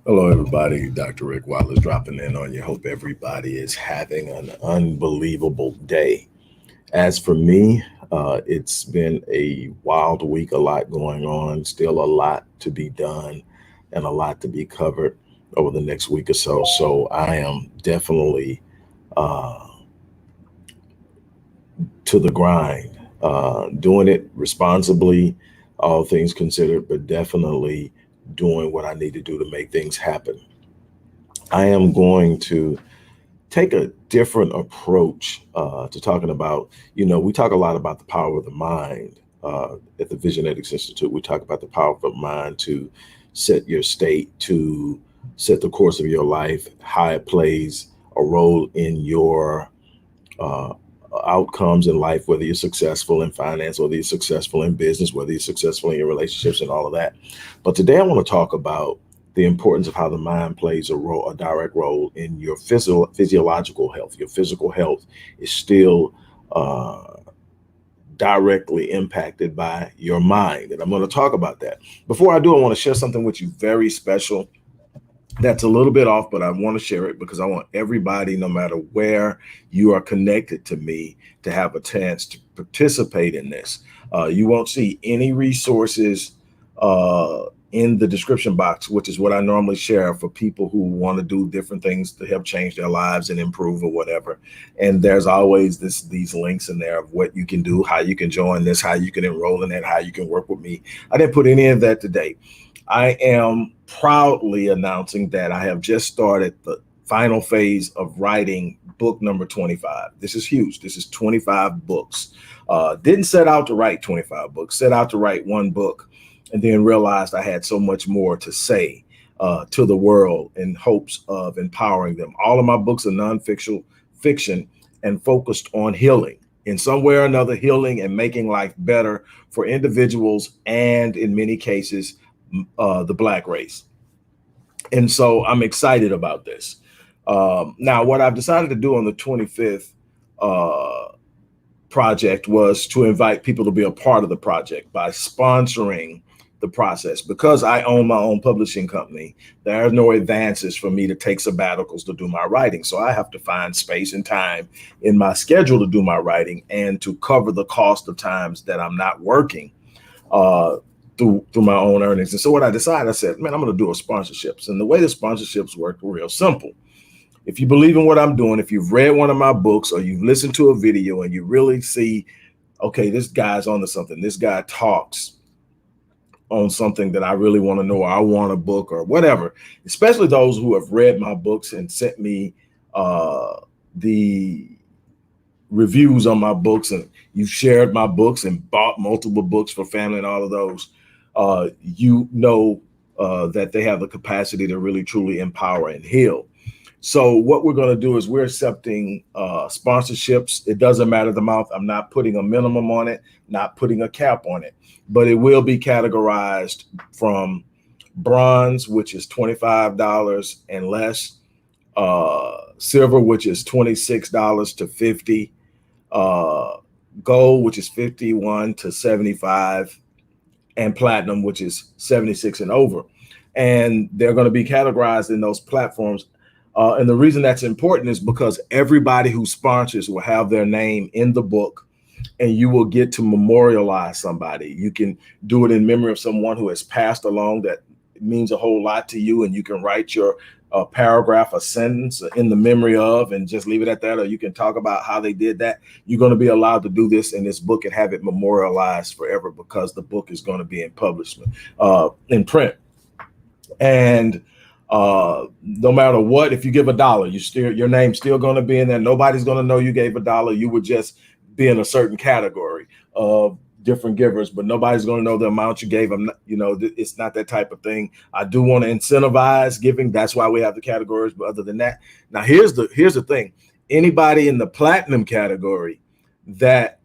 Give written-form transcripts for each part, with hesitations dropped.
Hello, everybody. Dr. Rick Wallace dropping in on you. Hope everybody is having an unbelievable day. As for me, it's been a wild week, a lot going on, still a lot to be done, and a lot to be covered over the next week or so. So I am definitely uh, to the grind, doing it responsibly, all things considered, but definitely doing what I need to do to make things happen. I am going to take a different approach to talking about, we talk a lot about the power of the mind at the Visionetics Institute. We talk about the power of the mind to set your state, to set the course of your life, how it plays a role in your uh, outcomes in life, whether you're successful in finance, whether you're successful in business, whether you're successful in your relationships and all of that. But today I want to talk about the importance of how the mind plays a direct role in your physiological health. Your physical health is still uh, directly impacted by your mind. And I'm going to talk about that. Before I do, I want to share something with you very special that's a little bit off, but I want to share it because I want everybody, no matter where you are connected to me, to have a chance to participate in this. You won't see any resources in the description box, which is what I normally share for people who want to do different things to help change their lives and improve or whatever. And there's always these links in there of what you can do, how you can join this, how you can enroll in it, how you can work with me. I didn't put any of that today. I am proudly announcing that I have just started the final phase of writing book number 25. This is huge. This is 25 books. Didn't set out to write 25 books, set out to write one book, and then realized I had so much more to say to the world in hopes of empowering them. All of my books are nonfiction, fiction, and focused on healing in some way or another, healing and making life better for individuals and in many cases, the Black race. And so I'm excited about this. Now, what I've decided to do on the 25th project was to invite people to be a part of the project by sponsoring the process. Because I own my own publishing company, there are no advances for me to take sabbaticals to do my writing. So I have to find space and time in my schedule to do my writing and to cover the cost of times that I'm not working. Through my own earnings. And so what I decided, I said, man, I'm going to do a sponsorships. And the way the sponsorships work are real simple. If you believe in what I'm doing, if you've read one of my books or you've listened to a video and you really see, okay, this guy's onto something, this guy talks on something that I really want to know, or I want a book or whatever, especially those who have read my books and sent me the reviews on my books, and you've shared my books and bought multiple books for family and all of those, that they have the capacity to really truly empower and heal. So what we're going to do is we're accepting sponsorships. It doesn't matter the amount. I'm not putting a minimum on it, not putting a cap on it, but it will be categorized from bronze, which is $25 and less, silver, which is $26 to $50, gold, which is 51 to 75, and platinum, which is 76 and over. And they're going to be categorized in those platforms. And the reason that's important is because everybody who sponsors will have their name in the book, and you will get to memorialize somebody. You can do it in memory of someone who has passed along that means a whole lot to you, and you can write your paragraph, a sentence in the memory of, and just leave it at that, or you can talk about how they did that. You're going to be allowed to do this in this book and have it memorialized forever, because the book is going to be in print. And no matter what, if you give $1, your name's still going to be in there. Nobody's going to know you gave $1. You would just be in a certain category of different givers, but nobody's going to know the amount you gave them. It's not that type of thing. I do want to incentivize giving. That's why we have the categories. But other than that, now here's the thing. Anybody in the platinum category that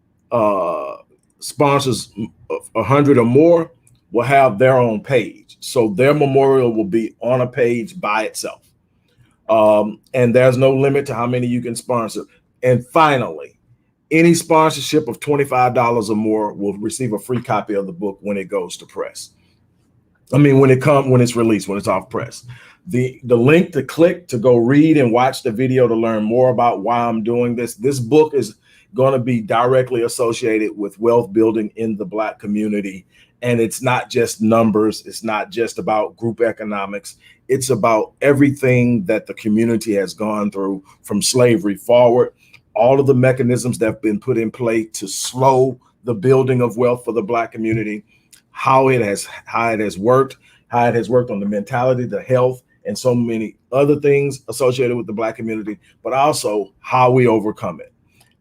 sponsors 100 or more will have their own page. So their memorial will be on a page by itself. And there's no limit to how many you can sponsor. And finally, any sponsorship of $25 or more will receive a free copy of the book when it goes to press. I mean, when it's released, when it's off press. The link to click to go read and watch the video to learn more about why I'm doing this. This book is going to be directly associated with wealth building in the Black community. And it's not just numbers. It's not just about group economics. It's about everything that the community has gone through from slavery forward, all of the mechanisms that have been put in place to slow the building of wealth for the Black community, how it has worked, how it has worked on the mentality, the health, and so many other things associated with the Black community, but also how we overcome it.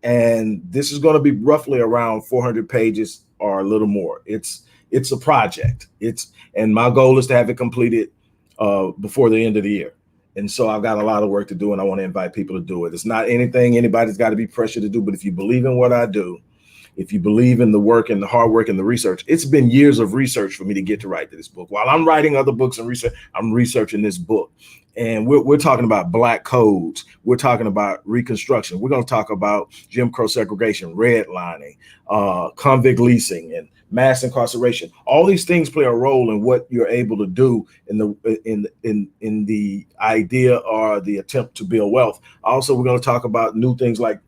And this is going to be roughly around 400 pages or a little more. It's a project. And my goal is to have it completed before the end of the year. And so I've got a lot of work to do, and I want to invite people to do it. It's not anything anybody's got to be pressured to do, but if you believe in what I do, if you believe in the work and the hard work and the research, it's been years of research for me to get to write this book. While I'm writing other books and research, I'm researching this book. And we're talking about Black codes. We're talking about Reconstruction. We're going to talk about Jim Crow segregation, redlining, convict leasing, and mass incarceration. All these things play a role in what you're able to do in the idea or the attempt to build wealth. Also, we're going to talk about new things like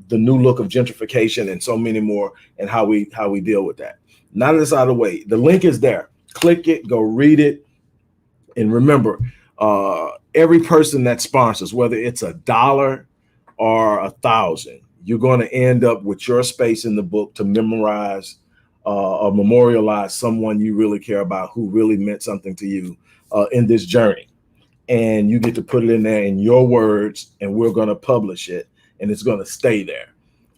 the new look of gentrification and so many more, and how we deal with that. Now that it's out of the way, the link is there. Click it, go read it, and remember, every person that sponsors, whether it's $1 or 1,000, you're going to end up with your space in the book to memorize or memorialize someone you really care about who really meant something to you in this journey. And you get to put it in there in your words, and we're going to publish it, and it's going to stay there.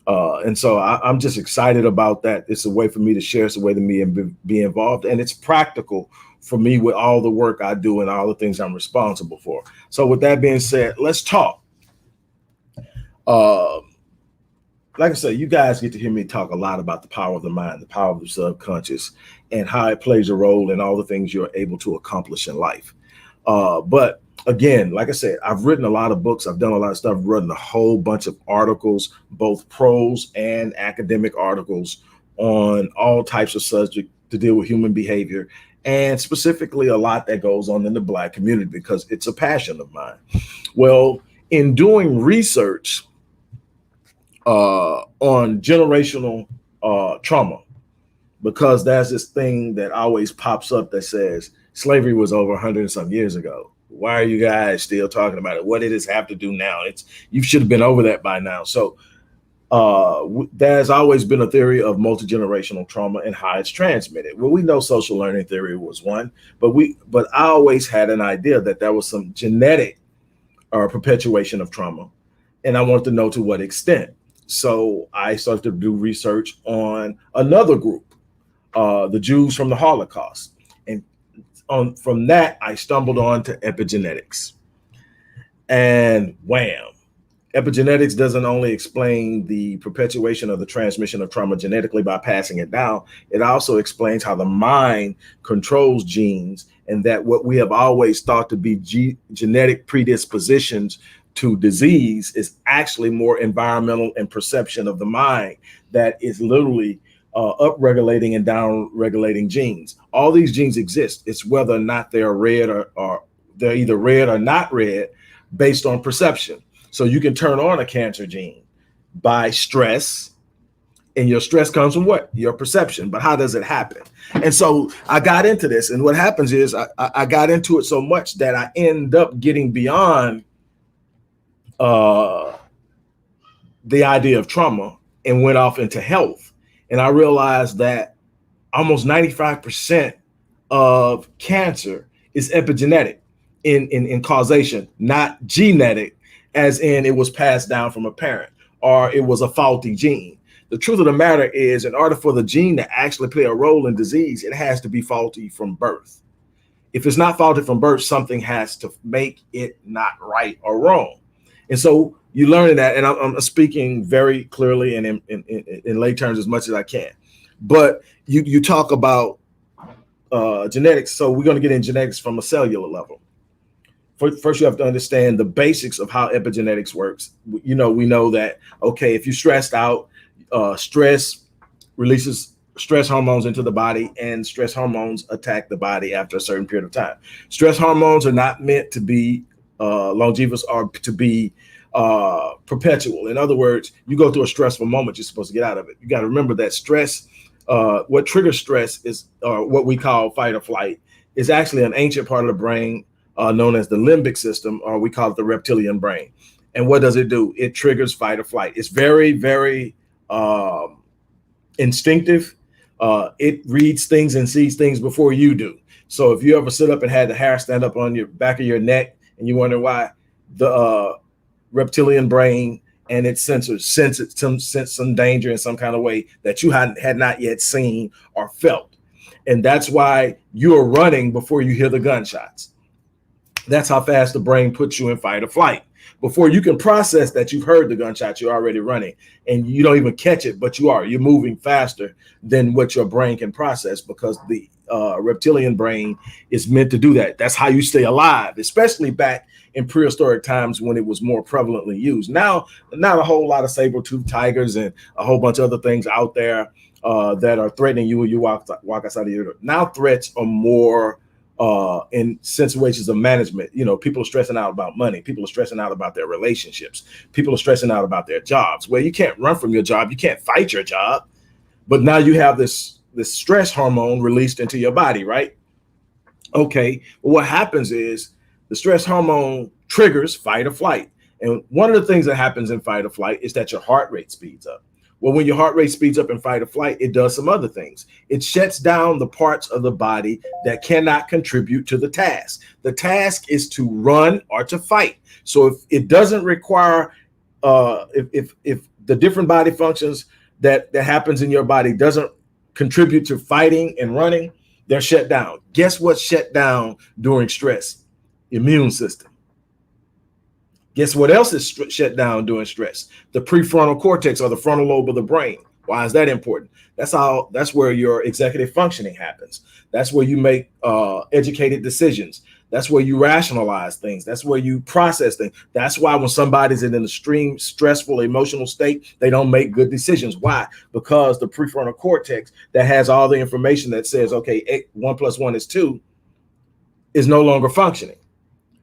And so I'm just excited about that. It's a way for me to share. It's a way to me and be involved. And it's practical for me with all the work I do and all the things I'm responsible for. So with that being said, let's talk. Like I said, you guys get to hear me talk a lot about the power of the mind, the power of the subconscious, and how it plays a role in all the things you're able to accomplish in life. But again, like I said, I've written a lot of books. I've done a lot of stuff, written a whole bunch of articles, both prose and academic articles on all types of subjects to deal with human behavior, and specifically a lot that goes on in the Black community because it's a passion of mine. Well, in doing research on generational trauma, because there's this thing that always pops up that says slavery was over 100 and some years ago. Why are you guys still talking about it? What did this have to do now? You should have been over that by now. So there's always been a theory of multi-generational trauma and how it's transmitted. Well, we know social learning theory was one, but I always had an idea that there was some genetic perpetuation of trauma, and I wanted to know to what extent. So I started to do research on another group, the Jews from the Holocaust. And from that, I stumbled on to epigenetics. And wham, epigenetics doesn't only explain the perpetuation of the transmission of trauma genetically by passing it down, it also explains how the mind controls genes, and that what we have always thought to be genetic predispositions to disease is actually more environmental and perception of the mind that is literally up-regulating and down-regulating genes. All these genes exist. It's whether or not they're read or they're either read or not read based on perception. So you can turn on a cancer gene by stress, and your stress comes from what? Your perception. But how does it happen? And so I got into this, and what happens is I got into it so much that I end up getting beyond the idea of trauma and went off into health. And I realized that almost 95% of cancer is epigenetic in causation, not genetic, as in it was passed down from a parent or it was a faulty gene. The truth of the matter is, in order for the gene to actually play a role in disease, it has to be faulty from birth. If it's not faulty from birth, something has to make it not right or wrong. And so you learn that, and I'm speaking very clearly and in lay terms as much as I can. But you talk about genetics, so we're going to get in genetics from a cellular level. First, you have to understand the basics of how epigenetics works. We know that, okay, if you're stressed out, stress releases stress hormones into the body, and stress hormones attack the body after a certain period of time. Stress hormones are not meant to be longevous or to be perpetual. In other words, you go through a stressful moment, you're supposed to get out of it. You got to remember that stress, what triggers stress is what we call fight or flight, is actually an ancient part of the brain known as the limbic system, or we call it the reptilian brain. And what does it do? It triggers fight or flight. It's very, very instinctive. It reads things and sees things before you do. So if you ever sit up and had the hair stand up on your back of your neck and you wonder why, the reptilian brain and its sensors sense some danger in some kind of way that you had not yet seen or felt. And that's why you're running before you hear the gunshots. That's how fast the brain puts you in fight or flight. Before you can process that you've heard the gunshot, you're already running, and you don't even catch it, but you're moving faster than what your brain can process, because the reptilian brain is meant to do that. That's how you stay alive, especially back in prehistoric times when it was more prevalently used. Now, not a whole lot of saber-toothed tigers and a whole bunch of other things out there that are threatening you when you walk outside of your door. Now threats are more in situations of management. You know, people are stressing out about money. People are stressing out about their relationships. People are stressing out about their jobs. Well, you can't run from your job. You can't fight your job. But now you have this stress hormone released into your body, right? Okay. Well, what happens is the stress hormone triggers fight or flight. And one of the things that happens in fight or flight is that your heart rate speeds up. Well, when your heart rate speeds up in fight or flight, it does some other things. It shuts down the parts of the body that cannot contribute to the task. The task is to run or to fight. So if it doesn't require, if the different body functions that happens in your body doesn't contribute to fighting and running, they're shut down. Guess what's shut down during stress? Immune system. Guess what else is shut down during stress? The prefrontal cortex, or the frontal lobe of the brain. Why is that important? That's where your executive functioning happens. That's where you make educated decisions. That's where you rationalize things. That's where you process things. That's why when somebody's in an extreme stressful emotional state, they don't make good decisions. Why? Because the prefrontal cortex that has all the information that says, okay, 1 + 1 is 2, is no longer functioning.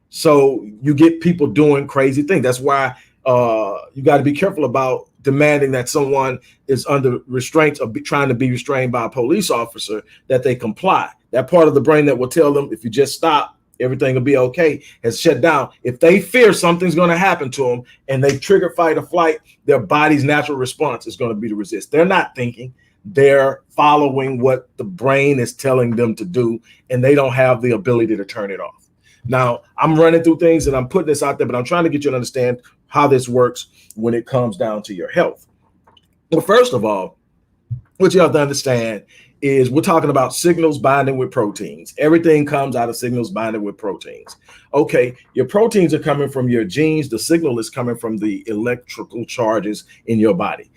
So you get people doing crazy things. That's why you got to be careful about demanding that someone is under restraint or trying to be restrained by a police officer, that they comply. That part of the brain that will tell them, if you just stop, everything will be okay, has shut down. If they fear something's going to happen to them and they trigger fight or flight, their body's natural response is going to be to resist. They're not thinking. They're following what the brain is telling them to do, and they don't have the ability to turn it off. Now, I'm running through things and I'm putting this out there, but I'm trying to get you to understand how this works when it comes down to your health. Well, first of all, what you have to understand is we're talking about signals binding with proteins. Everything comes out of signals binding with proteins. Okay, your proteins are coming from your genes. The signal is coming from the electrical charges in your body.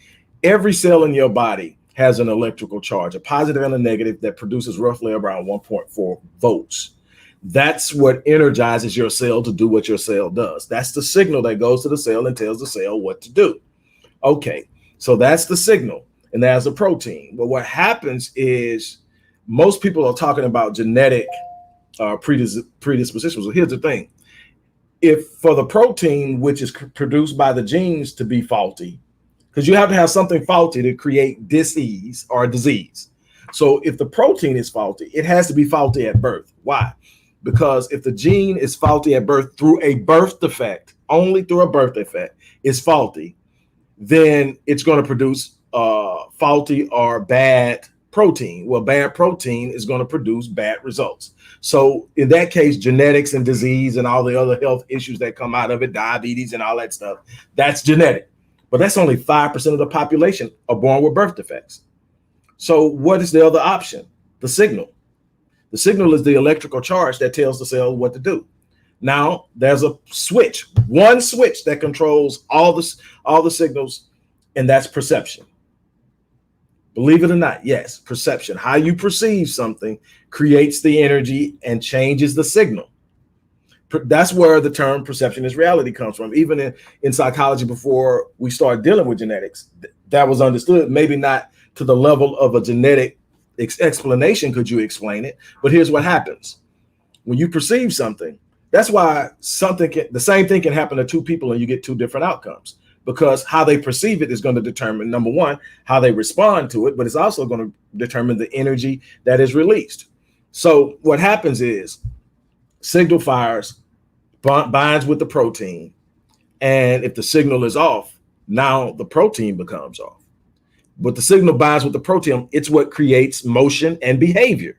Every cell in your body has an electrical charge, a positive and a negative, that produces roughly around 1.4 volts. That's what energizes your cell to do what your cell does. That's the signal that goes to the cell and tells the cell what to do. Okay, so that's the signal, and there's a protein. But what happens is most people are talking about genetic predispositions. So here's the thing. If for the protein, which is produced by the genes, to be faulty, because you have to have something faulty to create disease or disease. So if the protein is faulty, it has to be faulty at birth. Why? Because if the gene is faulty at birth through a birth defect, only through a birth defect is faulty, then it's going to produce faulty or bad protein. Well, bad protein is going to produce bad results. So in that case, genetics and disease and all the other health issues that come out of it, diabetes and all that stuff, that's genetic. But that's only 5% of the population are born with birth defects. So what is the other option? The signal. The signal is the electrical charge that tells the cell what to do. Now there's a switch, one switch that controls all the signals, and that's perception. Believe it or not, yes, perception. How you perceive something creates the energy and changes the signal. That's where the term perception is reality comes from. Even in psychology, before we start dealing with genetics, that was understood, maybe not to the level of a genetic explanation. Could you explain it? But here's what happens when you perceive something. That's why the same thing can happen to two people and you get two different outcomes, because how they perceive it is going to determine, number one, how they respond to it, but it's also going to determine the energy that is released. So what happens is signal fires, binds with the protein, and if the signal is off, now the protein becomes off. But the signal binds with the protein, it's what creates motion and behavior.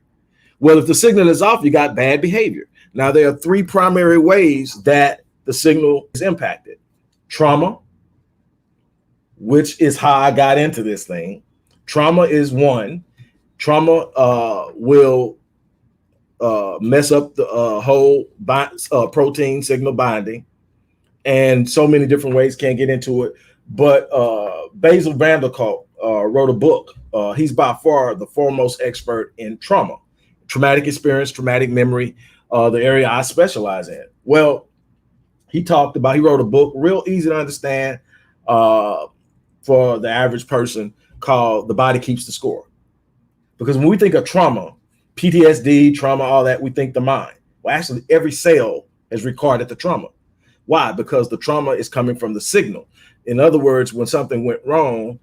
Well, if the signal is off, you got bad behavior. Now, there are three primary ways that the signal is impacted. Trauma, which is how I got into this thing. Trauma is one. Trauma will mess up the whole protein signal binding, and so many different ways, can't get into it. But Basil Vanderkolk wrote a book. He's by far the foremost expert in trauma, traumatic experience, traumatic memory, the area I specialize in. Well, he wrote a book, real easy to understand for the average person, called The Body Keeps the Score. Because when we think of trauma, PTSD, trauma, all that, we think the mind. Well, actually, every cell has recorded the trauma. Why? Because the trauma is coming from the signal. In other words, when something went wrong,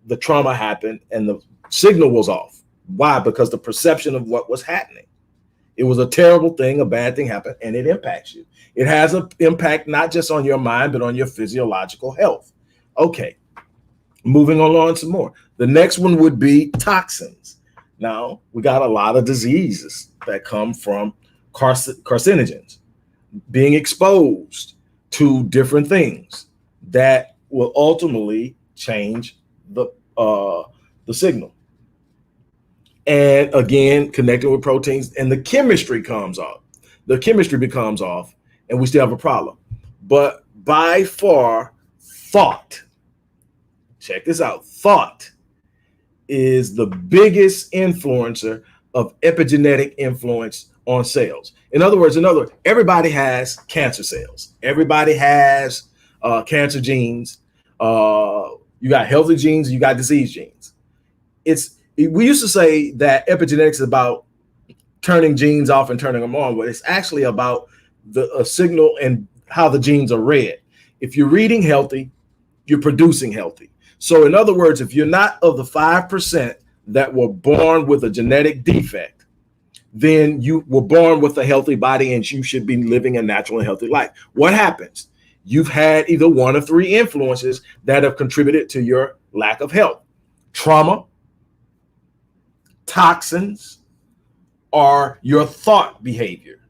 the trauma happened and the signal was off. Why? Because the perception of what was happening. It was a terrible thing, a bad thing happened, and it impacts you. It has an impact not just on your mind, but on your physiological health. Okay, moving along some more. The next one would be toxins. Now, we got a lot of diseases that come from carcinogens, being exposed to different things that will ultimately change the signal. And again, connecting with proteins, and the chemistry comes off. The chemistry becomes off, and we still have a problem. But by far, thought, check this out, thought is the biggest influencer of epigenetic influence on cells. In other words, everybody has cancer cells. Everybody has cancer genes. You got healthy genes, you got disease genes. We used to say that epigenetics is about turning genes off and turning them on, but it's actually about the signal and how the genes are read. If you're reading healthy, you're producing healthy. So in other words, if you're not of the 5% that were born with a genetic defect, then you were born with a healthy body and you should be living a natural and healthy life. What happens? You've had either one of three influences that have contributed to your lack of health. Trauma, toxins, or your thought behavior,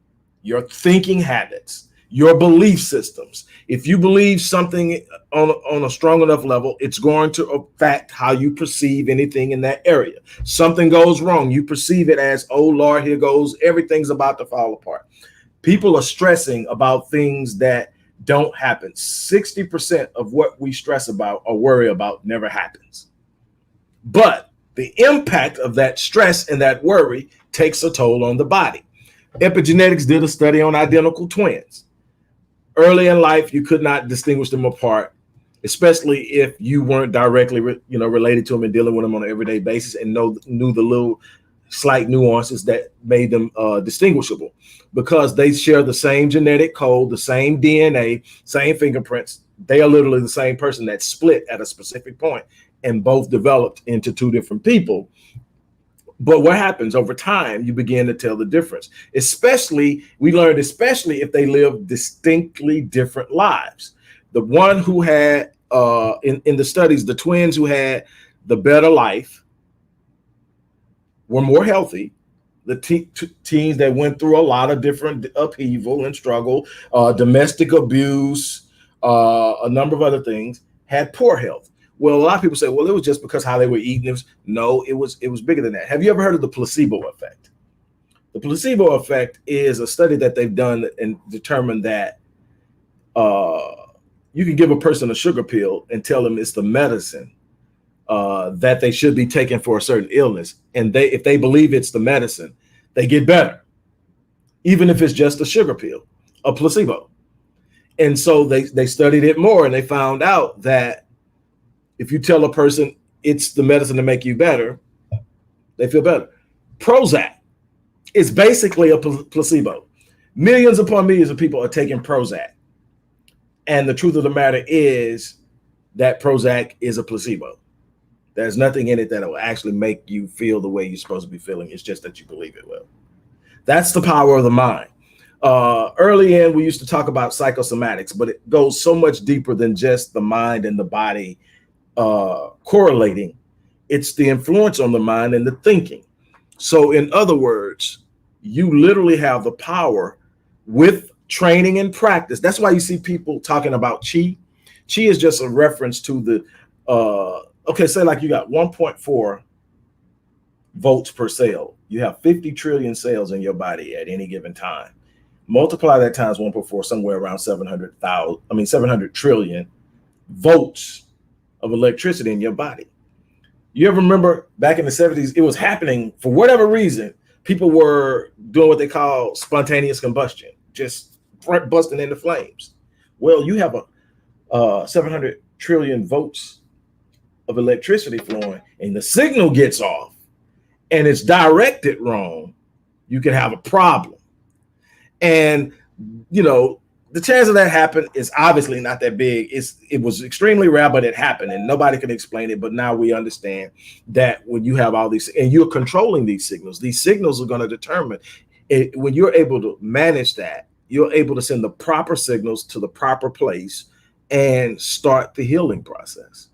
your thinking habits, your belief systems. If you believe something on a strong enough level, it's going to affect how you perceive anything in that area. Something goes wrong, you perceive it as, oh Lord, here goes, everything's about to fall apart. People are stressing about things that don't happen. 60% of what we stress about or worry about never happens. But the impact of that stress and that worry takes a toll on the body. Epigenetics did a study on identical twins. Early in life, you could not distinguish them apart, especially if you weren't directly related to them and dealing with them on an everyday basis and knew the little slight nuances that made them distinguishable, because they share the same genetic code, the same DNA, same fingerprints. They are literally the same person that split at a specific point and both developed into two different people. But what happens over time, you begin to tell the difference. We learned if they live distinctly different lives. The one who had, in the studies, the twins who had the better life were more healthy. The teens that went through a lot of different upheaval and struggle, domestic abuse, a number of other things, had poor health. Well, a lot of people say, well, it was just because how they were eating. No, it was bigger than that. Have you ever heard of the placebo effect? The placebo effect is a study that they've done and determined that you can give a person a sugar pill and tell them it's the medicine that they should be taking for a certain illness. And if they believe it's the medicine, they get better, even if it's just a sugar pill, a placebo. And so they studied it more and they found out that if you tell a person it's the medicine to make you better, they feel better. Prozac is basically a placebo. Millions upon millions of people are taking Prozac. And the truth of the matter is that Prozac is a placebo. There's nothing in it that will actually make you feel the way you're supposed to be feeling. It's just that you believe it will. That's the power of the mind. Early in, we used to talk about psychosomatics, but it goes so much deeper than just the mind and the body correlating. It's the influence on the mind and the thinking. So in other words, you literally have the power with training and practice. That's why you see people talking about chi. Chi is just a reference to the, okay, say like you got 1.4 volts per cell. You have 50 trillion cells in your body at any given time. Multiply that times 1.4, somewhere around 700 trillion volts of electricity in your body. You ever remember back in the 70s, it was happening for whatever reason. People were doing what they call spontaneous combustion, just busting into flames. Well, you have a 700 trillion volts of electricity flowing, and the signal gets off and it's directed wrong, you can have a problem. And, you know, the chance of that happen is obviously not that big. It was extremely rare, but it happened and nobody can explain it. But now we understand that when you have all these and you're controlling these signals are going to determine it. When you're able to manage that, you're able to send the proper signals to the proper place and start the healing process.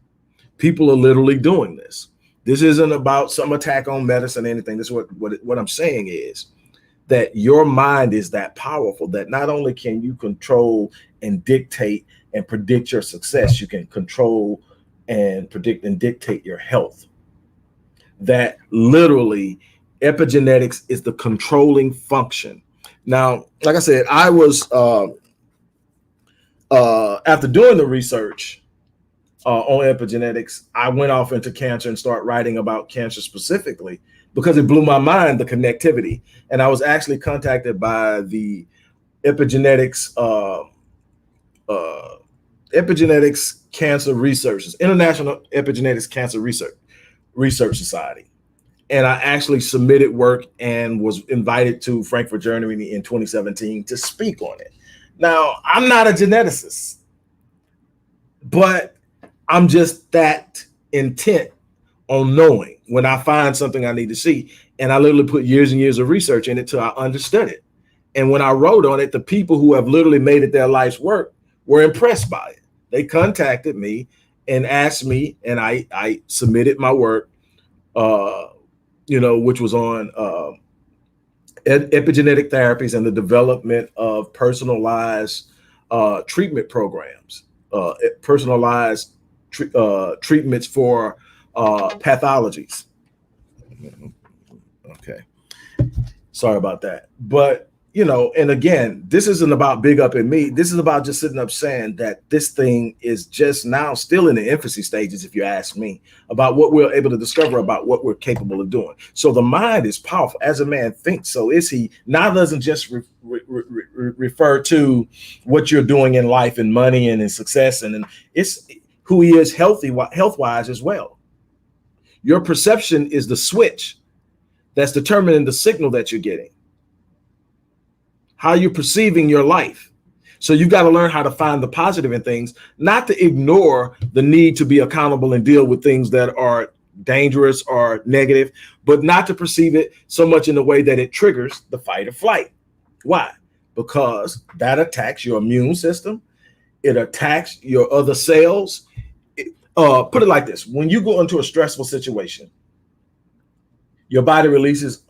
People are literally doing this. This isn't about some attack on medicine or anything. This is what I'm saying is that your mind is that powerful that not only can you control and dictate and predict your success, you can control and predict and dictate your health. That literally epigenetics is the controlling function. Now, like I said, I was after doing the research on epigenetics, I went off into cancer and started writing about cancer specifically because it blew my mind, the connectivity. And I was actually contacted by the Epigenetics Cancer Researchers, International Epigenetics Cancer Research Society. And I actually submitted work and was invited to Frankfurt, Germany in 2017 to speak on it. Now, I'm not a geneticist, but I'm just that intent on knowing when I find something I need to see. And I literally put years and years of research in it till I understood it. And when I wrote on it, the people who have literally made it their life's work were impressed by it. They contacted me and asked me, and I submitted my work, which was on epigenetic therapies and the development of personalized treatment programs, personalized treatments for pathologies. Okay. Sorry about that. But, and again, this isn't about big up in me. This is about just sitting up saying that this thing is just now still in the infancy stages, if you ask me, about what we're able to discover about what we're capable of doing. So the mind is powerful. As a man thinks, so is he. Now doesn't just refer to what you're doing in life and money and in success, and it's who he is health-wise as well. Your perception is the switch that's determining the signal that you're getting, how you're perceiving your life. So you've got to learn how to find the positive in things, not to ignore the need to be accountable and deal with things that are dangerous or negative, but not to perceive it so much in a way that it triggers the fight or flight. Why? Because that attacks your immune system. It attacks your other cells. Put it like this. When you go into a stressful situation, your body releases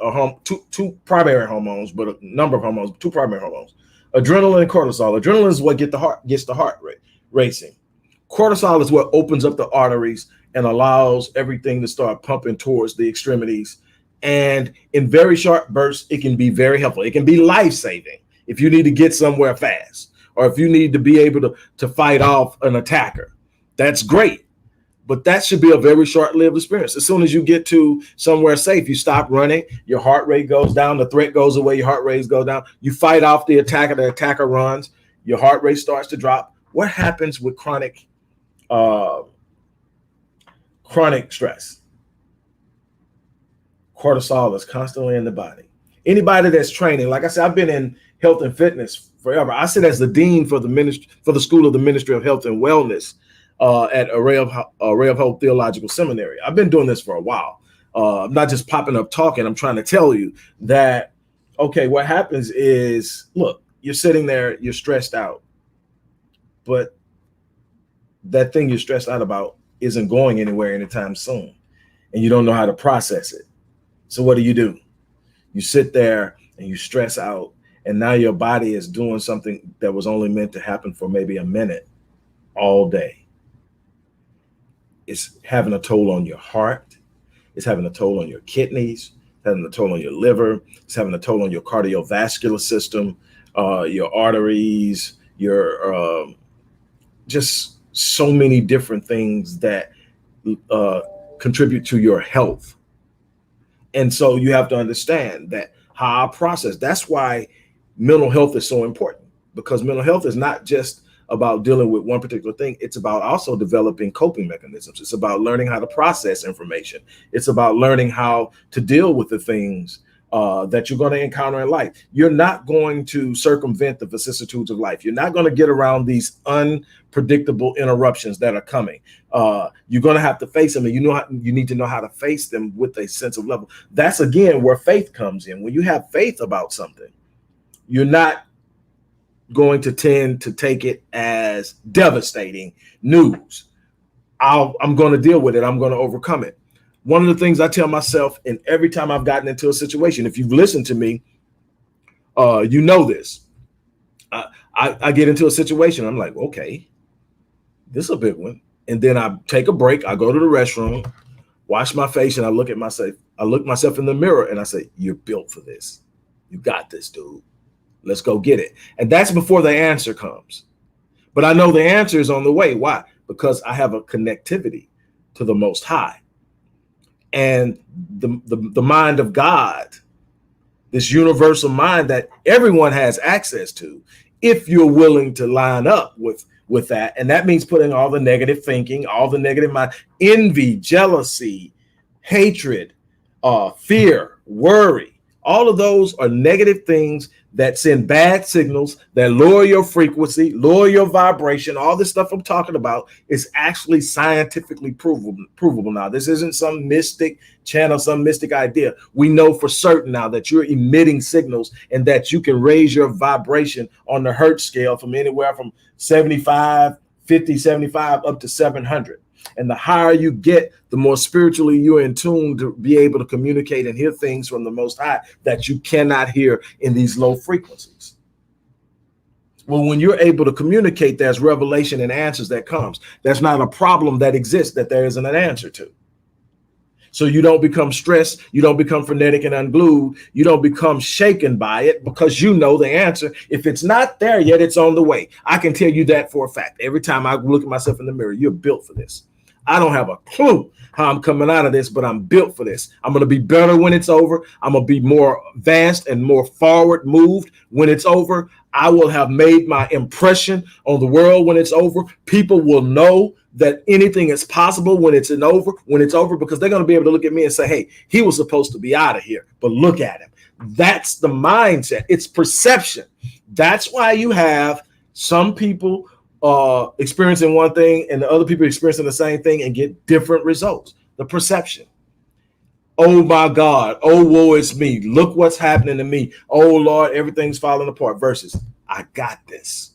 two primary hormones, but a number of hormones, two primary hormones, adrenaline and cortisol. Adrenaline is what gets the heart rate racing. Cortisol is what opens up the arteries and allows everything to start pumping towards the extremities. And in very short bursts, it can be very helpful. It can be life-saving if you need to get somewhere fast, or if you need to be able to fight off an attacker. That's great. But that should be a very short-lived experience. As soon as you get to somewhere safe, you stop running, your heart rate goes down, the threat goes away, your heart rate goes down. You fight off the attacker runs, your heart rate starts to drop. What happens with chronic chronic stress. Cortisol is constantly in the body. Anybody that's training, like I said, I've been in health and fitness forever. I sit as the dean for the School of the Ministry of Health and Wellness at Array of Hope Theological Seminary. I've been doing this for a while. I'm not just popping up talking. I'm trying to tell you that, okay, what happens is, look, you're sitting there, you're stressed out, but that thing you're stressed out about isn't going anywhere anytime soon, and you don't know how to process it. So what do? You sit there and you stress out, and now your body is doing something that was only meant to happen for maybe a minute all day. It's having a toll on your heart. It's having a toll on your kidneys, having a toll on your liver. It's having a toll on your cardiovascular system, your arteries, your just so many different things that contribute to your health. And so you have to understand that how I process. That's why mental health is so important, because mental health is not just about dealing with one particular thing. It's about also developing coping mechanisms. It's about learning how to process information. It's about learning how to deal with the things that you're going to encounter in life. You're not going to circumvent the vicissitudes of life. You're not going to get around these unpredictable interruptions that are coming. You're going to have to face them, and you need to know how to face them with a sense of level. That's again where faith comes in. When you have faith about something, you're not going to tend to take it as devastating news. I'm going to deal with it. I'm going to overcome it. One of the things I tell myself, and every time I've gotten into a situation, if you've listened to me, you know this. I get into a situation. I'm like, okay, this is a big one. And then I take a break. I go to the restroom, wash my face, and I look at myself. I look myself in the mirror and I say, you're built for this. You got this, dude. Let's go get it. And that's before the answer comes. But I know the answer is on the way. Why? Because I have a connectivity to the Most High. And the mind of God, this universal mind that everyone has access to, if you're willing to line up with that. And that means putting all the negative thinking, all the negative mind, envy, jealousy, hatred, fear, worry. All of those are negative things that send bad signals, that lower your frequency, lower your vibration. All this stuff I'm talking about is actually scientifically provable now. This isn't some mystic channel, some mystic idea. We know for certain now that you're emitting signals and that you can raise your vibration on the Hertz scale from anywhere from 75, 50, 75 up to 700. And the higher you get, the more spiritually you're in tune to be able to communicate and hear things from the Most High that you cannot hear in these low frequencies. Well, when you're able to communicate, there's revelation and answers that comes. There's not a problem that exists that there isn't an answer to. So you don't become stressed. You don't become frenetic and unglued. You don't become shaken by it because you know the answer. If it's not there yet, it's on the way. I can tell you that for a fact. Every time I look at myself in the mirror, you're built for this. I don't have a clue how I'm coming out of this, but I'm built for this. I'm going to be better when it's over. I'm going to be more advanced and more forward moved when it's over. I will have made my impression on the world when it's over. People will know that anything is possible when it's over, because they're going to be able to look at me and say, hey, he was supposed to be out of here, but look at him. That's the mindset. It's perception. That's why you have some people experiencing one thing and the other people experiencing the same thing and get different results. The perception. Oh my God. Oh, woe is me. Look what's happening to me. Oh Lord, everything's falling apart. Versus, I got this.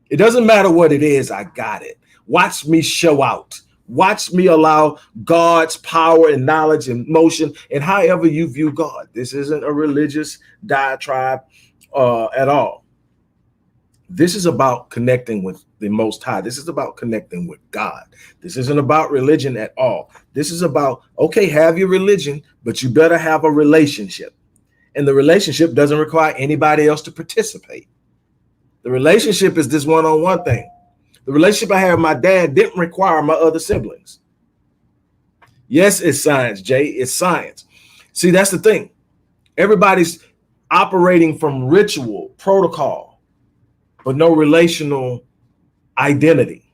It doesn't matter what it is. I got it. Watch me show out. Watch me allow God's power and knowledge and motion and however you view God. This isn't a religious diatribe at all. This is about connecting with the Most High. This is about connecting with God. This isn't about religion at all. This is about, okay, have your religion, but you better have a relationship. And the relationship doesn't require anybody else to participate. The relationship is this one-on-one thing. The relationship I had with my dad didn't require my other siblings. Yes, it's science, Jay. It's science. See, that's the thing. Everybody's operating from ritual, protocol, but no relational identity.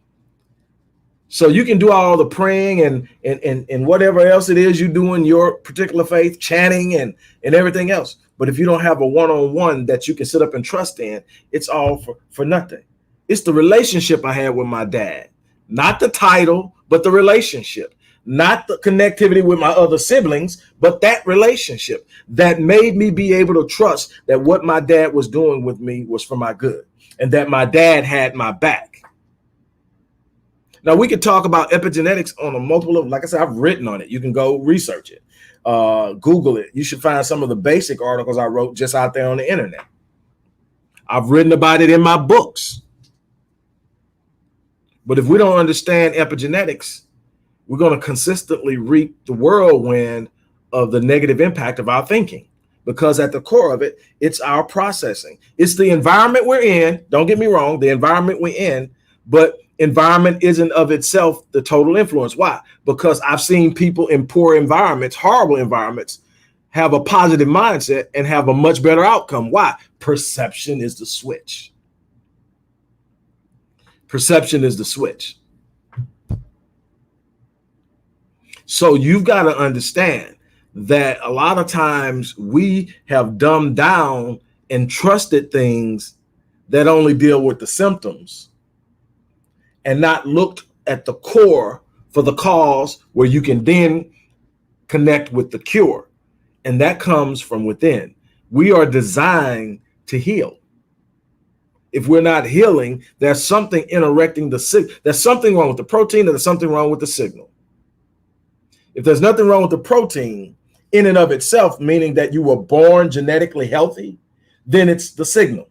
So you can do all the praying and whatever else it is you do in your particular faith, chanting and everything else. But if you don't have a one-on-one that you can sit up and trust in, it's all for nothing. It's the relationship I had with my dad, not the title, but the relationship, not the connectivity with my other siblings, but that relationship that made me be able to trust that what my dad was doing with me was for my good and that my dad had my back. Now, we could talk about epigenetics on a multiple of, like I said, I've written on it. You can go research it, Google it. You should find some of the basic articles I wrote just out there on the internet. I've written about it in my books. But if we don't understand epigenetics, we're going to consistently reap the whirlwind of the negative impact of our thinking, because at the core of it, it's our processing. It's the environment we're in. Don't get me wrong, the environment we're in, but environment isn't of itself the total influence. Why? Because I've seen people in poor environments, horrible environments, have a positive mindset and have a much better outcome. Why? Perception is the switch. Perception is the switch. So you've got to understand that a lot of times we have dumbed down and trusted things that only deal with the symptoms and not looked at the core for the cause, where you can then connect with the cure. And that comes from within. We are designed to heal. If we're not healing, there's something interacting the signal. There's something wrong with the protein, and there's something wrong with the signal. If there's nothing wrong with the protein in and of itself, meaning that you were born genetically healthy, then it's the signal.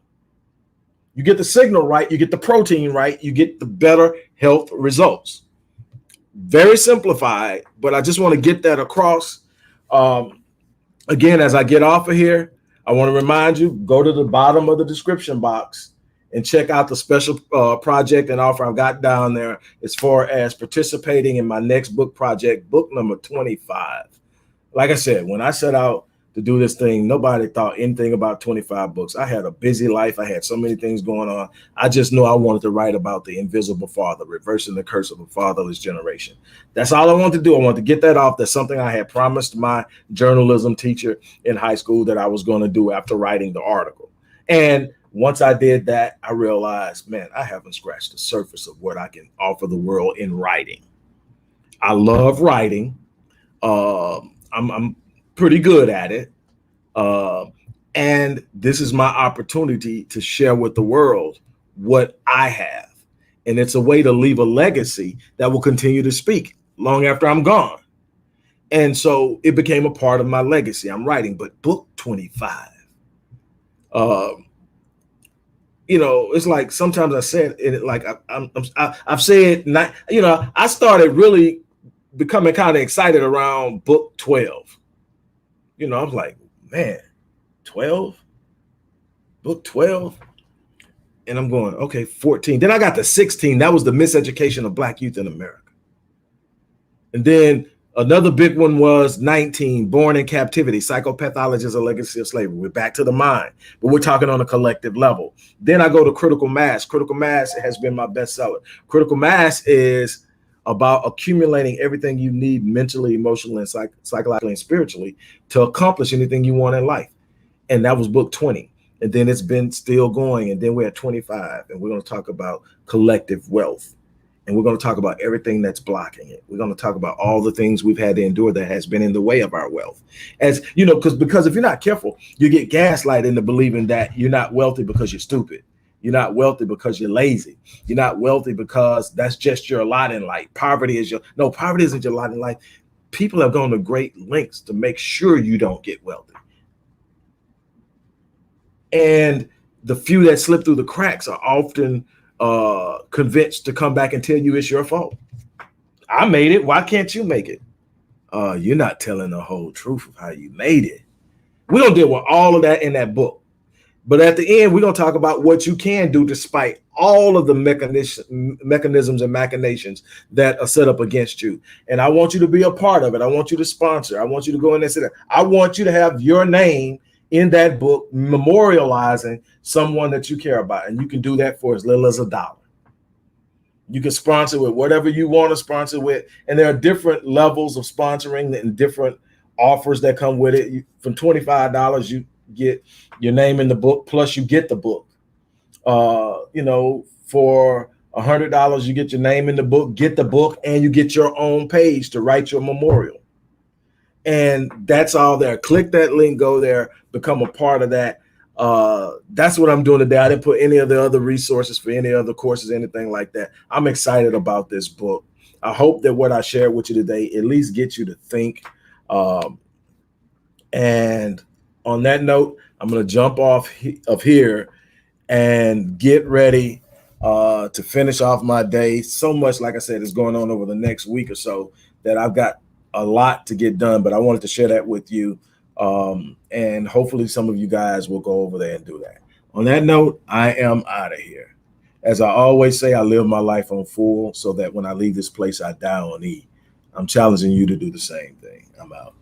You get the signal right, you get the protein right, you get the better health results. Very simplified, but I just want to get that across. Again, as I get off of here, I want to remind you, go to the bottom of the description box and check out the special project and offer I've got down there as far as participating in my next book project, book number 25. Like I said, when I set out to do this thing, nobody thought anything about 25 books. I had a busy life. I had so many things going on. I just knew I wanted to write about the invisible father, reversing the curse of a fatherless generation. That's all I wanted to do. I wanted to get that off. That's something I had promised my journalism teacher in high school that I was going to do after writing the article. And once I did that, I realized, man, I haven't scratched the surface of what I can offer the world in writing. I love writing. I'm pretty good at it. And this is my opportunity to share with the world what I have. And it's a way to leave a legacy that will continue to speak long after I'm gone. And so it became a part of my legacy. I'm writing, but book 25. You know, it's like sometimes I said it, like I've said, not, you know, I started really becoming kind of excited around book 12. You know, I was like, man, 12, book 12. And I'm going, okay, 14. Then I got to 16. That was the miseducation of Black youth in America. And then another big one was 19, Born in Captivity, Psychopathology as a Legacy of Slavery. We're back to the mind, but we're talking on a collective level. Then I go to Critical Mass. Critical Mass has been my bestseller. Critical Mass is about accumulating everything you need mentally, emotionally, and psychologically and spiritually to accomplish anything you want in life. And that was book 20. And then it's been still going. And then we're at 25. And we're going to talk about collective wealth. And we're going to talk about everything that's blocking it. We're going to talk about all the things we've had to endure that has been in the way of our wealth. As you know, because if you're not careful, you get gaslighted into believing that you're not wealthy because you're stupid. You're not wealthy because you're lazy. You're not wealthy because that's just your lot in life. Poverty isn't your lot in life. People have gone to great lengths to make sure you don't get wealthy. And the few that slip through the cracks are often convinced to come back and tell you it's your fault. I made it. Why can't you make it? You're not telling the whole truth of how you made it. We're going to deal with all of that in that book. But at the end, we're going to talk about what you can do despite all of the mechanisms and machinations that are set up against you. And I want you to be a part of it. I want you to sponsor. I want you to go in there and say that. I want you to have your name in that book, memorializing someone that you care about. And you can do that for as little as $1. You can sponsor with whatever you want to sponsor with. And there are different levels of sponsoring and different offers that come with it. From $25, you get your name in the book, plus you get the book. For $100, you get your name in the book, get the book, and you get your own page to write your memorial. And that's all there. Click that link, go there, become a part of that. That's what I'm doing today. I didn't put any of the other resources for any other courses, anything like that. I'm excited about this book. I hope that what I shared with you today at least gets you to think. And on that note, I'm going to jump off of here and get ready to finish off my day. So much, like I said, is going on over the next week or so that I've got a lot to get done, but I wanted to share that with you. And hopefully some of you guys will go over there and do that. On that note, I am out of here. As I always say, I live my life on full so that when I leave this place, I die on E. I'm challenging you to do the same thing. I'm out.